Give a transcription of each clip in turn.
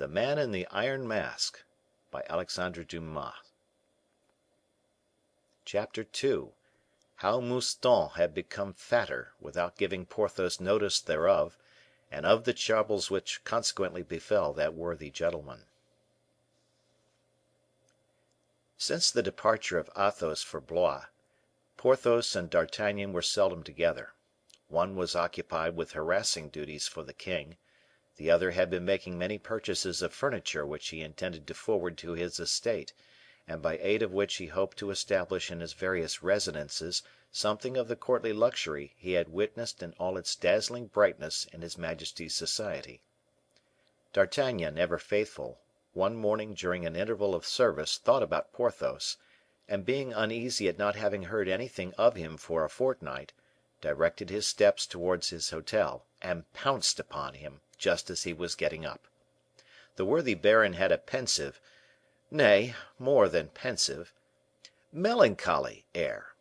The Man in the Iron Mask by Alexandre Dumas. Chapter II. How Mouston had become fatter without giving Porthos notice thereof, and of the troubles which consequently befell that worthy gentleman. Since the departure of Athos for Blois, Porthos and D'Artagnan were seldom together. One was occupied with harassing duties for the king, the other had been making many purchases of furniture which he intended to forward to his estate, and by aid of which he hoped to establish in his various residences something of the courtly luxury he had witnessed in all its dazzling brightness in his majesty's society. D'Artagnan, ever faithful, one morning during an interval of service thought about Porthos, and being uneasy at not having heard anything of him for a fortnight, directed his steps towards his hotel, and pounced upon him just as he was getting up. The worthy baron had a pensive, nay, more than pensive, melancholy air.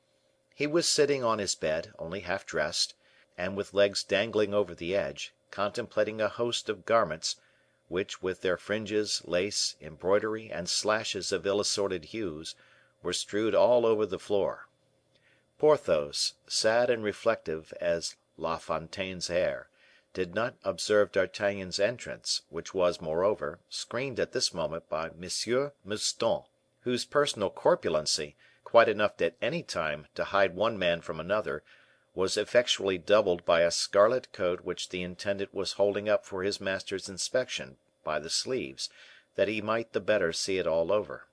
He was sitting on his bed, only half dressed, and with legs dangling over the edge, contemplating a host of garments, which, with their fringes, lace, embroidery, and slashes of ill assorted hues, were strewed all over the floor. Porthos, sad and reflective as La Fontaine's air, did not observe D'Artagnan's entrance, which was, moreover, screened at this moment by M. Mouston, whose personal corpulency, quite enough at any time to hide one man from another, was effectually doubled by a scarlet coat which the intendant was holding up for his master's inspection by the sleeves, that he might the better see it all over.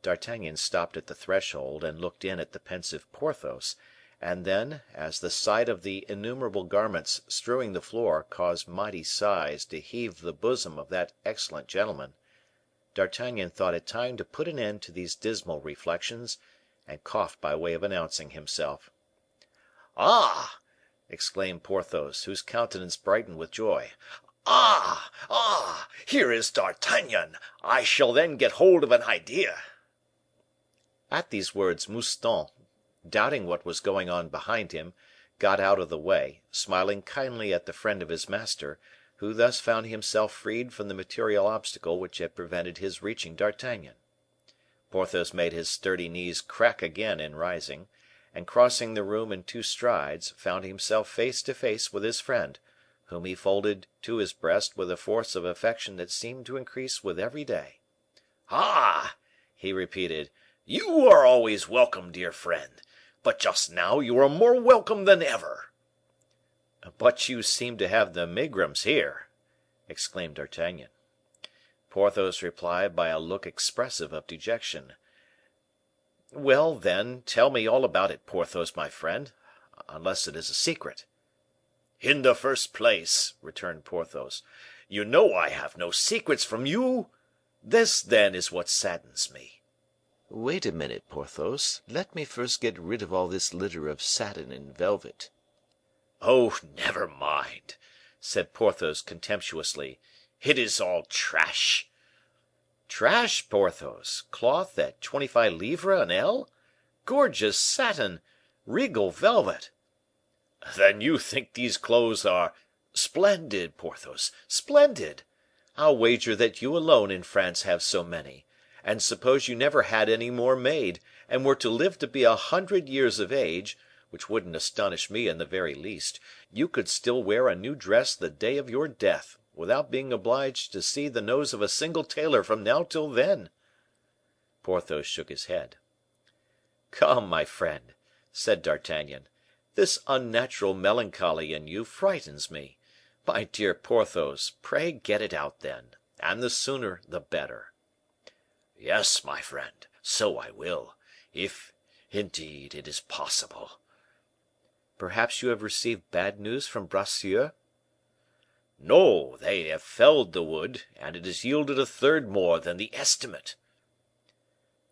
D'Artagnan stopped at the threshold and looked in at the pensive Porthos, and then, as the sight of the innumerable garments strewing the floor caused mighty sighs to heave the bosom of that excellent gentleman, D'Artagnan thought it time to put an end to these dismal reflections, and coughed by way of announcing himself. "Ah!" exclaimed Porthos, whose countenance brightened with joy. "Ah! ah! Here is D'Artagnan. I shall then get hold of an idea." At these words, Mouston, doubting what was going on behind him, got out of the way, smiling kindly at the friend of his master, who thus found himself freed from the material obstacle which had prevented his reaching D'Artagnan. Porthos made his sturdy knees crack again in rising, and crossing the room in 2 strides, found himself face to face with his friend, whom he folded to his breast with a force of affection that seemed to increase with every day. "Ah!" he repeated, "you are always welcome, dear friend, but just now you are more welcome than ever." "But you seem to have the megrims here," exclaimed D'Artagnan. Porthos replied by a look expressive of dejection. "Well, then, tell me all about it, Porthos, my friend, unless it is a secret." "In the first place," returned Porthos, "you know I have no secrets from you. This, then, is what saddens me." "Wait a minute, Porthos. Let me first get rid of all this litter of satin and velvet." "Oh, never mind," said Porthos, contemptuously; "it is all trash." "Trash, Porthos! Cloth at 25 livres an ell? Gorgeous satin! Regal velvet!" "Then you think these clothes are splendid, Porthos, splendid! I'll wager that you alone in France have so many; and suppose you never had any more made, and were to live to be 100 years of age, which wouldn't astonish me in the very least, you could still wear a new dress the day of your death, without being obliged to see the nose of a single tailor from now till then." Porthos shook his head. "Come, my friend," said D'Artagnan, "this unnatural melancholy in you frightens me. My dear Porthos, pray get it out then, and the sooner the better." "Yes, my friend, so I will, if, indeed, it is possible." "Perhaps you have received bad news from Bracieux?" "No, they have felled the wood, and it has yielded a third more than the estimate."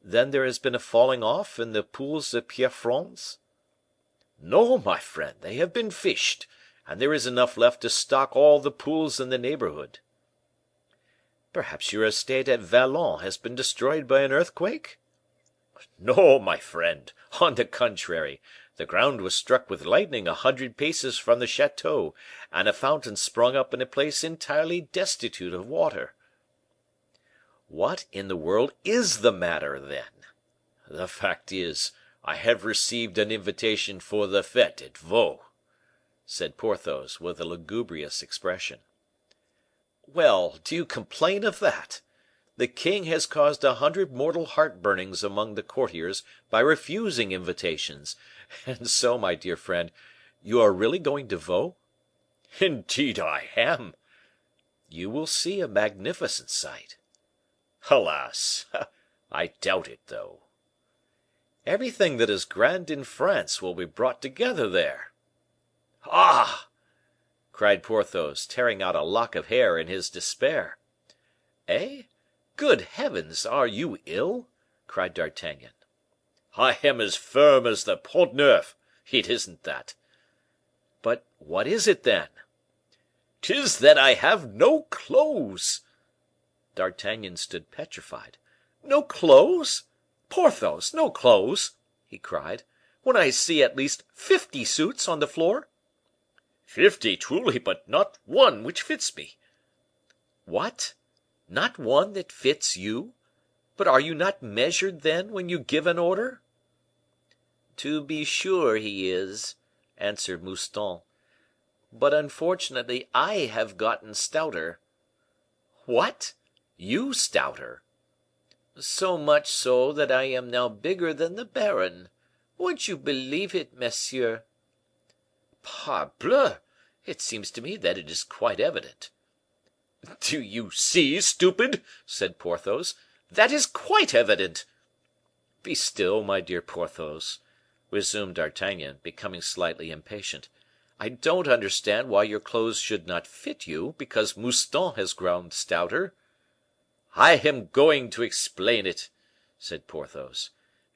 "Then there has been a falling off in the pools of Pierrefonds?" "No, my friend, they have been fished, and there is enough left to stock all the pools in the neighborhood." "Perhaps your estate at Vallon has been destroyed by an earthquake?" "No, my friend; on the contrary, the ground was struck with lightning 100 paces from the chateau, and a fountain sprung up in a place entirely destitute of water. What in the world is the matter, then? The fact is, I have received an invitation for the fete at Vaux," said Porthos, with a lugubrious expression. "Well, do you complain of that? The king has caused 100 mortal heartburnings among the courtiers by refusing invitations; and so, my dear friend, you are really going to Vaux?" "Indeed I am." "You will see a magnificent sight." "Alas! I doubt it, though." "Everything that is grand in France will be brought together there." "Ah!" cried Porthos, tearing out a lock of hair in his despair. "Eh? Good heavens, are you ill?" cried D'Artagnan. "I am as firm as the Pont Neuf. It isn't that." "But what is it, then?" "'Tis that I have no clothes." D'Artagnan stood petrified. "No clothes? Porthos, no clothes!" he cried, "when I see at least 50 suits on the floor." "50, truly, but not one which fits me." "What! not one that fits you? But are you not measured, then, when you give an order?" "To be sure he is," answered Mouston; "but unfortunately I have gotten stouter." "What! you stouter?" "So much so that I am now bigger than the baron. Would you believe it, monsieur?" "Parbleu! It seems to me that it is quite evident." "Do you see, stupid?" said Porthos. "That is quite evident." "Be still, my dear Porthos," resumed D'Artagnan, becoming slightly impatient. "I don't understand why your clothes should not fit you, because Mouston has grown stouter." "I am going to explain it," said Porthos.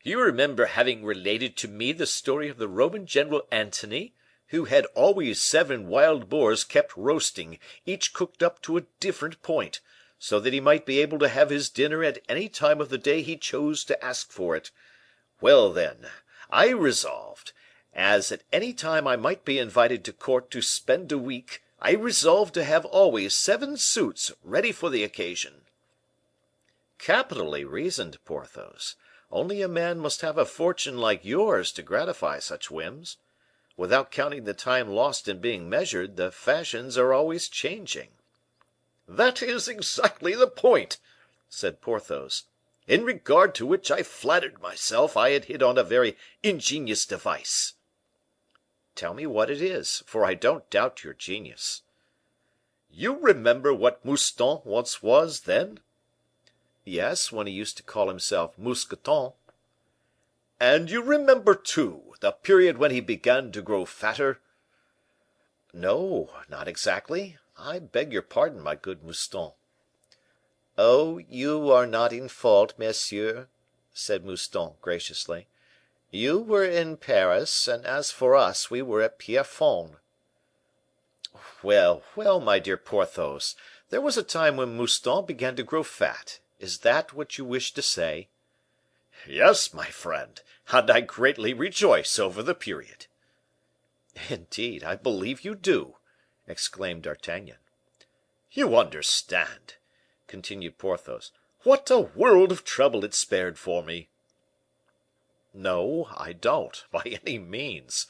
"You remember having related to me the story of the Roman general Antony, who had always 7 wild boars kept roasting, each cooked up to a different point, so that he might be able to have his dinner at any time of the day he chose to ask for it. Well, then, I resolved, as at any time I might be invited to court to spend a week, I resolved to have always 7 suits ready for the occasion." "Capitally reasoned, Porthos; only a man must have a fortune like yours to gratify such whims. Without counting the time lost in being measured, the fashions are always changing." "That is exactly the point," said Porthos, "in regard to which I flattered myself I had hit on a very ingenious device." "Tell me what it is, for I don't doubt your genius." "You remember what Mouston once was, then?" "Yes, when he used to call himself Mousqueton." "And you remember, too, the period when he began to grow fatter?" "No, not exactly. I beg your pardon, my good Mouston." "Oh, you are not in fault, monsieur," said Mouston, graciously. "You were in Paris, and as for us, we were at Pierrefonds." "Well, well, my dear Porthos, there was a time when Mouston began to grow fat. Is that what you wish to say?" "Yes, my friend, and I greatly rejoice over the period." "Indeed, I believe you do," exclaimed D'Artagnan. "You understand," continued Porthos, "what a world of trouble it spared for me." "No, I don't, by any means."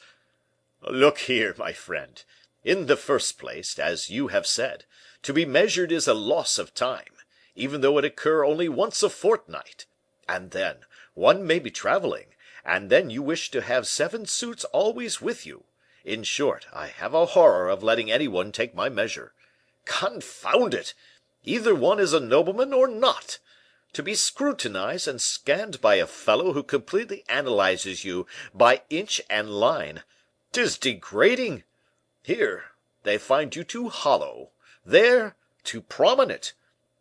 "Look here, my friend. In the first place, as you have said, to be measured is a loss of time, even though it occur only once a fortnight; and then, one may be traveling, and then you wish to have 7 suits always with you. In short, I have a horror of letting any one take my measure. Confound it! Either one is a nobleman or not. To be scrutinized and scanned by a fellow who completely analyzes you by inch and line, 'tis degrading. Here, they find you too hollow; there, too prominent.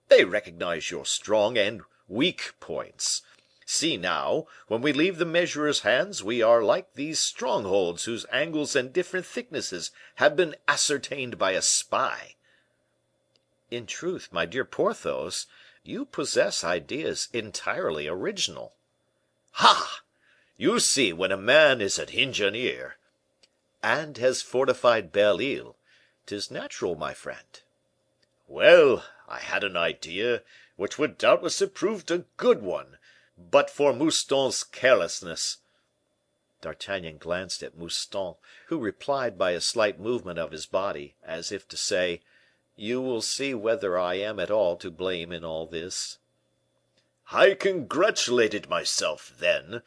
They recognize your strong and weak points. See, now, when we leave the measurer's hands, we are like these strongholds whose angles and different thicknesses have been ascertained by a spy." "In truth, my dear Porthos, you possess ideas entirely original." "Ha! You see when a man is an engineer." "And has fortified Belle Isle. 'Tis natural, my friend." Well, I had an idea, which would doubtless have proved a good one, but for Mouston's carelessness." D'Artagnan glanced at Mouston, who replied by a slight movement of his body, as if to say, "You will see whether I am at all to blame in all this." "I congratulated myself, then,"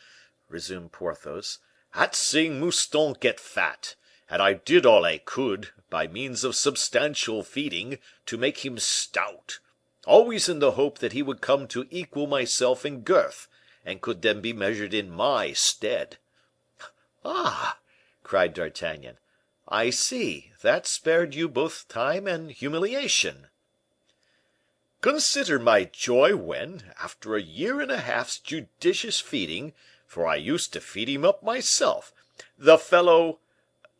resumed Porthos, "at seeing Mouston get fat, and I did all I could, by means of substantial feeding, to make him stout, always in the hope that he would come to equal myself in girth, and could then be measured in my stead." "Ah!" cried D'Artagnan, "I see; that spared you both time and humiliation." "Consider my joy when, after a year and a half's judicious feeding, for I used to feed him up myself, the fellow—"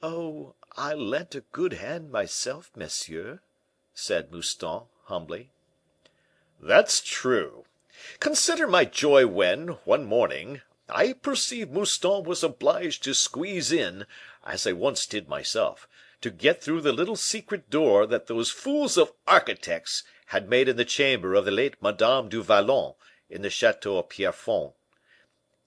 "Oh, I lent a good hand myself, monsieur," said Mouston, humbly. "That's true. Consider my joy when, one morning, I perceived Mouston was obliged to squeeze in, as I once did myself, to get through the little secret door that those fools of architects had made in the chamber of the late Madame du Vallon, in the chateau of Pierrefonds.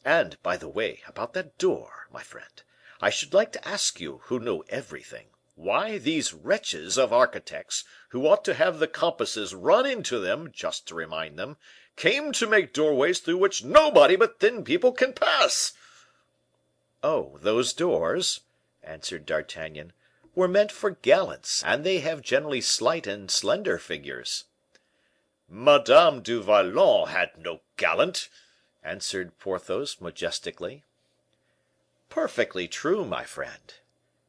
And, by the way, about that door, my friend, I should like to ask you, who know everything, why these wretches of architects, who ought to have the compasses run into them, just to remind them, came to make doorways through which nobody but thin people can pass?" "Oh, those doors," answered D'Artagnan, "were meant for gallants, and they have generally slight and slender figures." "Madame du Vallon had no gallant," answered Porthos, majestically. "Perfectly true, my friend,"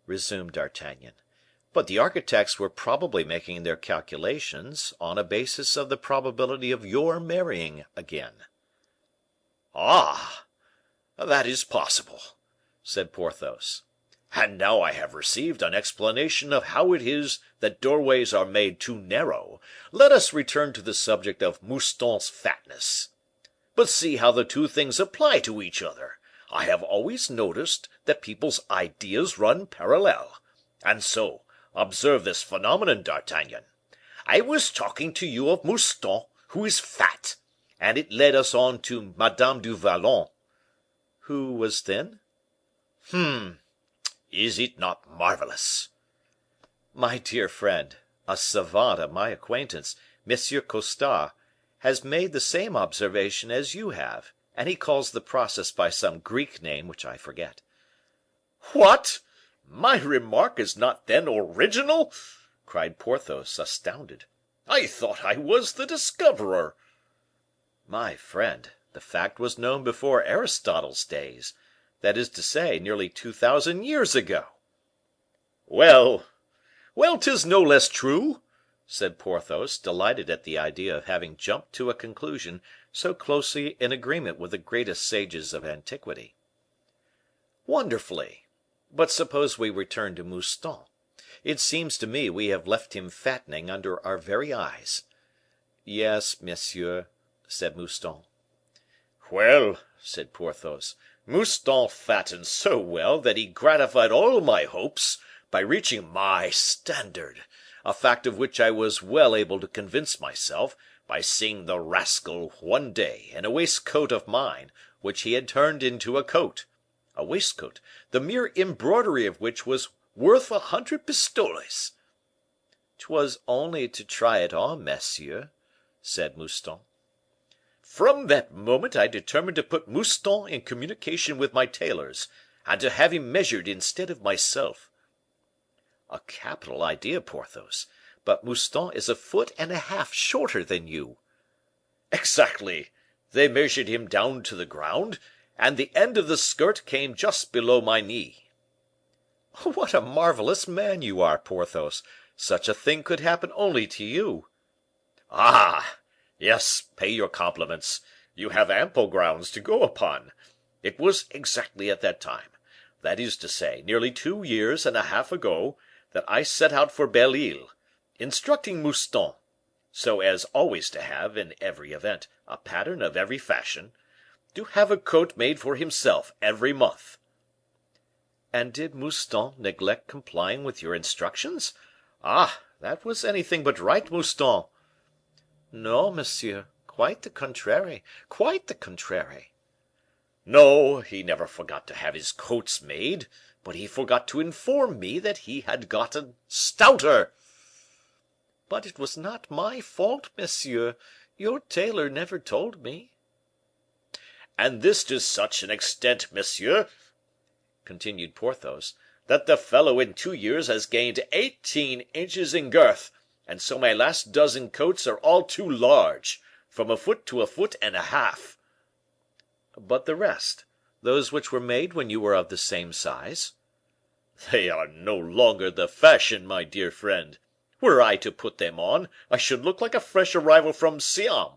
resumed D'Artagnan; "but the architects were probably making their calculations on a basis of the probability of your marrying again." "Ah! that is possible," said Porthos. "And now I have received an explanation of how it is that doorways are made too narrow, let us return to the subject of Mouston's fatness. But see how the two things apply to each other. I have always noticed that people's ideas run parallel. And so, observe this phenomenon, D'Artagnan. I was talking to you of Mouston, who is fat, and it led us on to Madame du Vallon." "Who was thin?" Is it not marvelous?" "My dear friend, a savant of my acquaintance, M. Costard, has made the same observation as you have, and he calls the process by some Greek name which I forget." "What! my remark is not then original?" cried Porthos, astounded. "I thought I was the discoverer." "My friend, the fact was known before Aristotle's days; that is to say, nearly 2000 years ago." "Well, well, 'tis no less true," said Porthos, delighted at the idea of having jumped to a conclusion so closely in agreement with the greatest sages of antiquity. "Wonderfully. But suppose we return to Mouston. It seems to me we have left him fattening under our very eyes." "Yes, monsieur," said Mouston. "Well," said Porthos, "Mouston fattened so well that he gratified all my hopes by reaching my standard, a fact of which I was well able to convince myself by seeing the rascal one day in a waistcoat of mine, which he had turned into a coat, a waistcoat, the mere embroidery of which was worth 100 pistoles." "'Twas only to try it on, monsieur," said Mouston. "From that moment I determined to put Mouston in communication with my tailors, and to have him measured instead of myself." "A capital idea, Porthos; but Mouston is a foot and a half shorter than you." "Exactly; they measured him down to the ground, and the end of the skirt came just below my knee." "What a marvelous man you are, Porthos! Such a thing could happen only to you." "Ah! yes, pay your compliments; you have ample grounds to go upon. It was exactly at that time, that is to say, nearly 2 years and a half ago, that I set out for Belle Isle, instructing Mouston, so as always to have, in every event, a pattern of every fashion, to have a coat made for himself every month." "And did Mouston neglect complying with your instructions? Ah! that was anything but right, Mouston." "No, monsieur, quite the contrary, quite the contrary." "No, he never forgot to have his coats made, but he forgot to inform me that he had gotten stouter." "But it was not my fault, monsieur; your tailor never told me." "And this to such an extent, monsieur," continued Porthos, "that the fellow in 2 years has gained 18 inches in girth, and so my last dozen coats are all too large, from a foot to a foot and a half." "But the rest, those which were made when you were of the same size?" "They are no longer the fashion, my dear friend. Were I to put them on, I should look like a fresh arrival from Siam,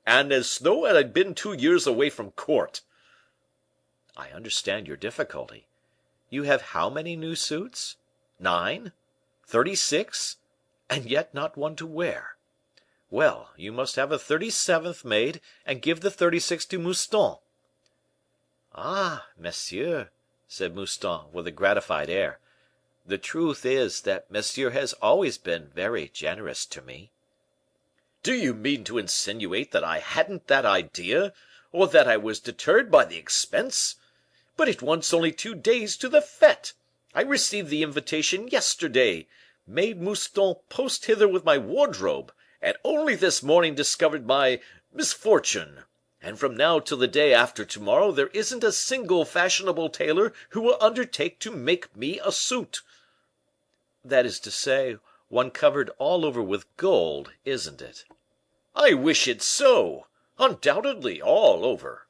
and as though I had been 2 years away from court." "I understand your difficulty. You have how many new suits? 9? 36? And yet not one to wear. Well, you must have a 37th made, and give the 36th to Mouston." "Ah, monsieur," said Mouston, with a gratified air, "the truth is, that monsieur has always been very generous to me." "Do you mean to insinuate that I hadn't that idea, or that I was deterred by the expense? But it wants only 2 days to the fete. I received the invitation yesterday, made Mouston post hither with my wardrobe, and only this morning discovered my misfortune; and from now till the day after to morrow there isn't a single fashionable tailor who will undertake to make me a suit." "That is to say, one covered all over with gold, isn't it?" "I wish it so! Undoubtedly, all over."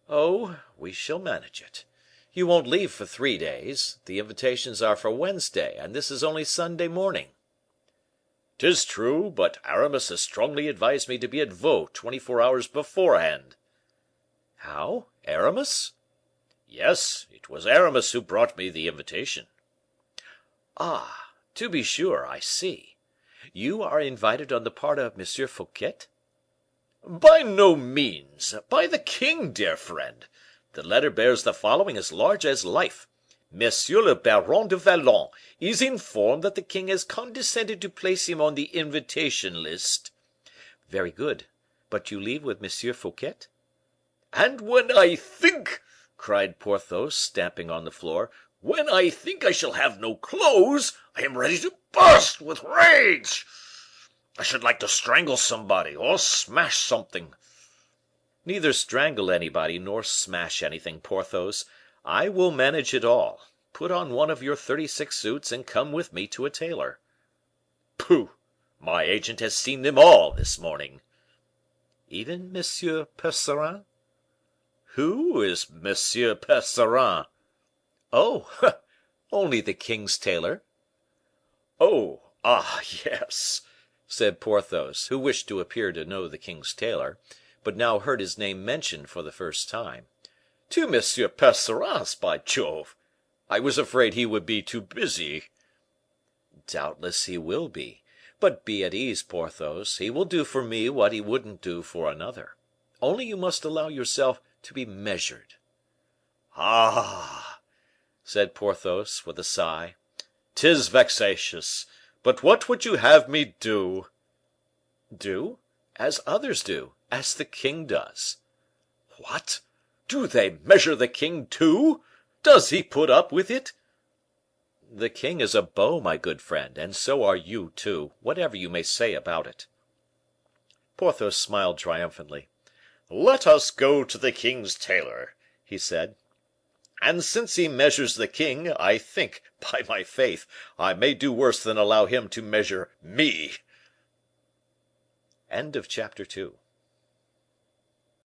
"Oh, we shall manage it. You won't leave for 3 days. The invitations are for Wednesday, and this is only Sunday morning." "'Tis true, but Aramis has strongly advised me to be at Vaux 24 hours beforehand." "How? Aramis?" "Yes, it was Aramis who brought me the invitation." "Ah! to be sure, I see. You are invited on the part of M. Fouquet?" "By no means; by the king, dear friend. The letter bears the following as large as life: 'Monsieur le Baron de Vallon is informed that the king has condescended to place him on the invitation list.'" "Very good; but you leave with M. Fouquet?" "And when I think," cried Porthos, stamping on the floor, "when I think I shall have no clothes, I am ready to burst with rage. I should like to strangle somebody, or smash something." "Neither strangle anybody nor smash anything, Porthos. I will manage it all. Put on one of your 36 suits, and come with me to a tailor." "Pooh! My agent has seen them all this morning." "Even Monsieur Percerin?" "Who is Monsieur Percerin?" "Oh! only the king's tailor." "Oh! Ah, yes," said Porthos, who wished to appear to know the king's tailor, but now heard his name mentioned for the first time. "To Monsieur Percerin's, by Jove! I was afraid he would be too busy." "Doubtless he will be; but be at ease, Porthos, he will do for me what he wouldn't do for another. Only you must allow yourself to be measured." "Ah!" said Porthos, with a sigh, "'tis vexatious; but what would you have me do?" "Do? As others do, as the king does." "What! do they measure the king too? Does he put up with it?" "The king is a beau, my good friend, and so are you too, whatever you may say about it." Porthos smiled triumphantly. "Let us go to the king's tailor," he said; "and since he measures the king, I think, by my faith, I may do worse than allow him to measure me." Chapter 3.